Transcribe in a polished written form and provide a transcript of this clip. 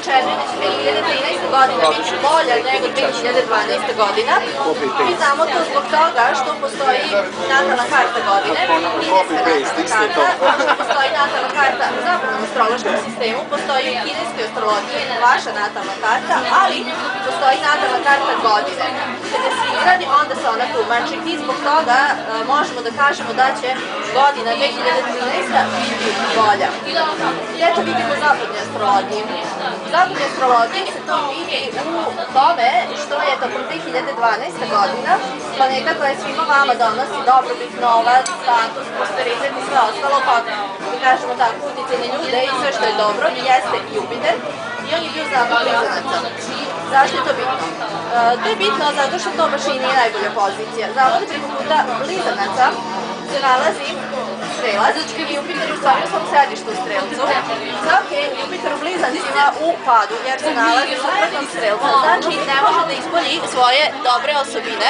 očekuje da će 2013. godina biti bolja nego 2012. godina. Mi znamo to zbog toga što postoji natalna karta godine, kineska natalna karta, postoji natalna karta u zapadnom astrološkom sistemu, postoji u kineskoj astrologiji vaša natalna karta, ali postoji natalna karta godine. Kada se izradi, onda se ona tumači i zbog toga možemo da kažemo da će godina 2013. biti bolja. Gde to vidimo u zapadnoj astrologiji? U zapadnoj astrologiji se to vidi u tome što je tokom 2012. godina planeta koja svima vama donosi dobrobit, novac, status, prosperitet i sve ostalo, pa mi kažemo tako, uticajne ljude i sve što je dobro, jeste Jupiter i on je bio znakom blizanaca. Zašto je to bitno? To je bitno zato što to baš i nije najbolja pozicija. Znamo da preko puta blizanaca se nalazi strelac i Jupiter u stvari u svom središtu u strelcu. Dok je Jupiter u blizancima u padu jer se nalazi suprotnom strelcu. Znači ne može da ispolji svoje dobre osobine.